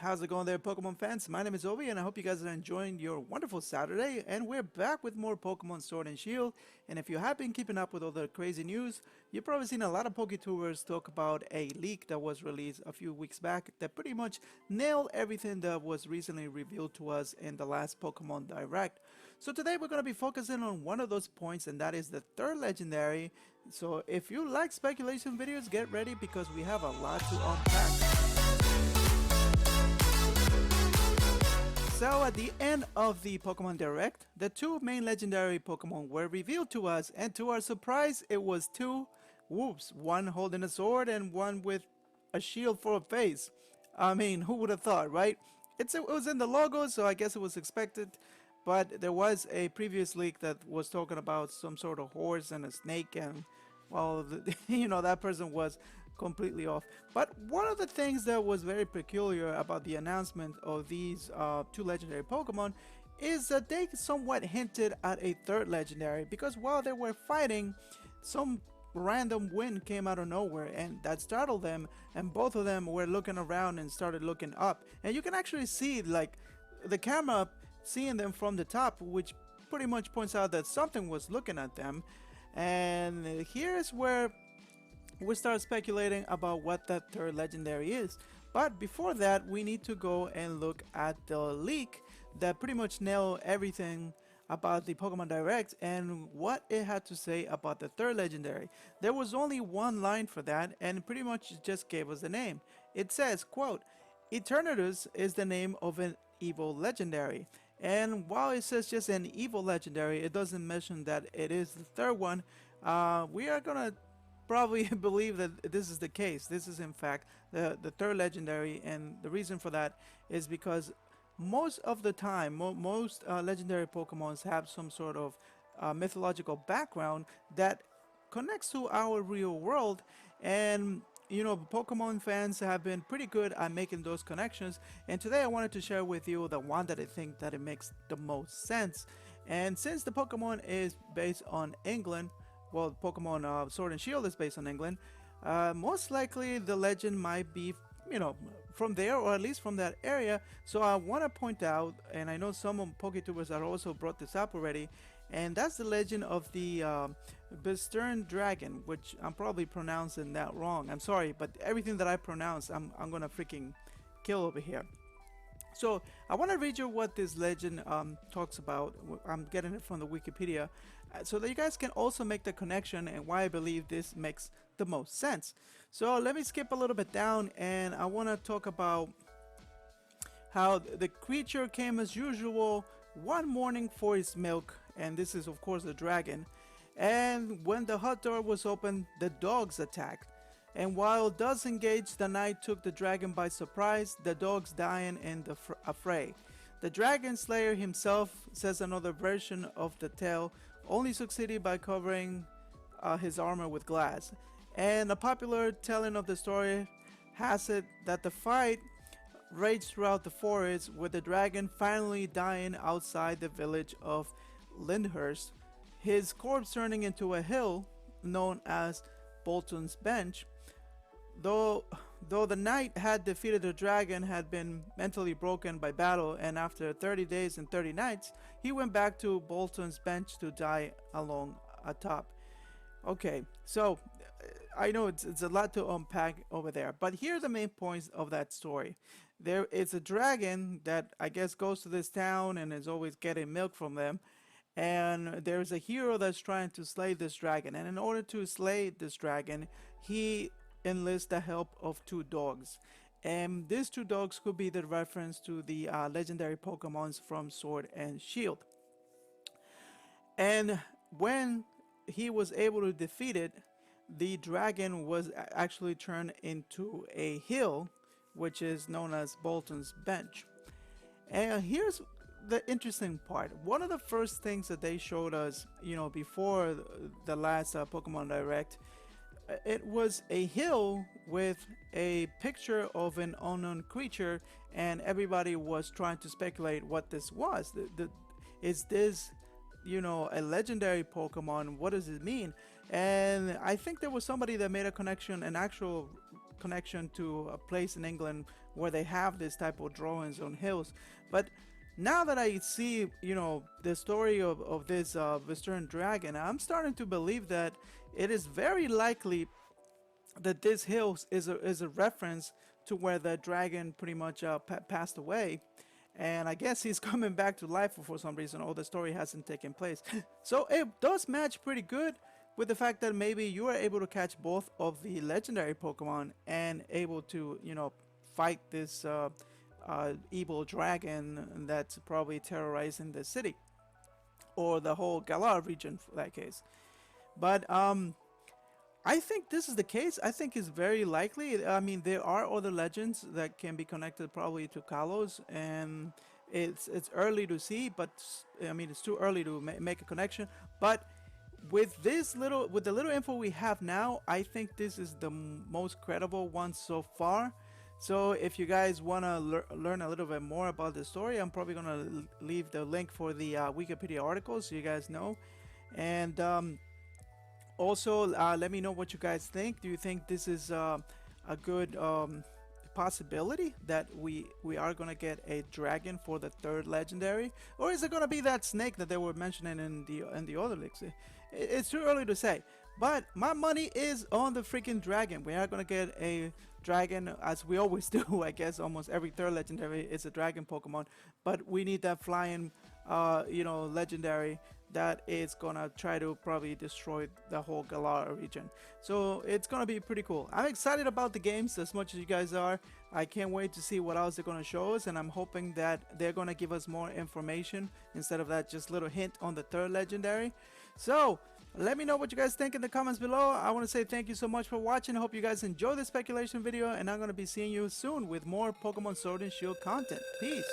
How's it going there, Pokemon fans? My name is Obi, and I hope you guys are enjoying your wonderful Saturday. And we're back with more Pokemon Sword and Shield. And if you have been keeping up with all the crazy news, you've probably seen a lot of Poketubers talk about a leak that was released a few weeks back that pretty much nailed everything that was recently revealed to us in the last Pokemon Direct. So today we're going to be focusing on one of those points, and that is the third legendary. So if you like speculation videos, get ready because we have a lot to unpack. So at the end of the Pokemon Direct, the two main legendary Pokemon were revealed to us, and to our surprise it was two wolves, one holding a sword and one with a shield for a face. I mean, who would have thought, right? It was in the logo, so I guess it was expected, but there was a previous leak that was talking about some sort of horse and a snake, and well, that person was completely off. But one of the things that was very peculiar about the announcement of these two legendary Pokemon is that they somewhat hinted at a third legendary, because while they were fighting, some random wind came out of nowhere and that startled them, and both of them were looking around and started looking up, and you can actually see like the camera seeing them from the top, which pretty much points out that something was looking at them. And here's where we start speculating about what that third legendary is. But before that, we need to go and look at the leak that pretty much nailed everything about the Pokemon Direct and what it had to say about the third legendary. There was only one line for that, and pretty much it just gave us the name. It says, quote, Eternatus is the name of an evil legendary. And while it says just an evil legendary, it doesn't mention that it is the third one. We are gonna probably believe that this is the case. This is in fact the third legendary, and the reason for that is because most of the time, most legendary Pokemons have some sort of mythological background that connects to our real world, and Pokemon fans have been pretty good at making those connections, and today I wanted to share with you the one that I think that it makes the most sense. And since the Pokemon is based on England, well, Pokemon Sword and Shield is based on England, most likely the legend might be, from there, or at least from that area. So I want to point out, and I know some of Poketubers have also brought this up already, and that's the legend of the Bestern Dragon, which I'm probably pronouncing that wrong. I'm sorry, but everything that I pronounce, I'm gonna freaking kill over here. So I want to read you what this legend talks about. I'm getting it from the Wikipedia, so that you guys can also make the connection and why I believe this makes the most sense. So let me skip a little bit down, and I want to talk about how the creature came as usual one morning for its milk, and this is of course the dragon. And when the hut door was opened, the dogs attacked. And while does engage, the knight took the dragon by surprise, the dogs dying in the affray. The dragon slayer himself, says another version of the tale, only succeeded by covering his armor with glass. And a popular telling of the story has it that the fight raged throughout the forest, with the dragon finally dying outside the village of Lyndhurst, his corpse turning into a hill known as Bolton's Bench. Though the knight had defeated the dragon, had been mentally broken by battle, and after 30 days and 30 nights, he went back to Bolton's Bench to die along atop. Okay, so I know it's a lot to unpack over there, but here are the main points of that story. There is a dragon that I guess goes to this town and is always getting milk from them, and there's a hero that's trying to slay this dragon, and in order to slay this dragon, he enlists the help of two dogs, and these two dogs could be the reference to the legendary Pokemons from Sword and Shield. And when he was able to defeat it, the dragon was actually turned into a hill, which is known as Bolton's Bench. And here's the interesting part. One of the first things that they showed us, before the last Pokemon Direct, it was a hill with a picture of an unknown creature, and everybody was trying to speculate what this was. Is this, a legendary Pokemon? What does it mean? And I think there was somebody that made a connection, an actual connection to a place in England where they have this type of drawings on hills. But now that I see, the story of this Western dragon, I'm starting to believe that it is very likely that this hill is a reference to where the dragon pretty much passed away. And I guess he's coming back to life for some reason, or the story hasn't taken place. So it does match pretty good with the fact that maybe you are able to catch both of the legendary Pokemon and able to, fight this evil dragon that's probably terrorizing the city or the whole Galar region for that case. But I think this is the case. I think it's very likely. I mean, there are other legends that can be connected probably to Kalos, and it's early to see, but I mean, it's too early to make a connection. But with the little info we have now, I think this is the most credible one so far. So if you guys want to learn a little bit more about the story, I'm probably gonna leave the link for the Wikipedia article so you guys know. And also, let me know what you guys think. Do you think this is a good possibility that we are gonna get a dragon for the third legendary, or is it gonna be that snake that they were mentioning in the other leaks? It's too early to say, but my money is on the freaking dragon. We are gonna get a dragon, as we always do. I guess almost every third legendary is a dragon Pokemon, but we need that flying legendary that is gonna try to probably destroy the whole Galar region. So it's gonna be pretty cool. I'm excited about the games as much as you guys are. I can't wait to see what else they're gonna show us, and I'm hoping that they're gonna give us more information instead of that just little hint on the third legendary. So let me know what you guys think in the comments below. I want to say thank you so much for watching. I hope you guys enjoyed this speculation video, and I'm gonna be seeing you soon with more Pokemon Sword and Shield content. Peace.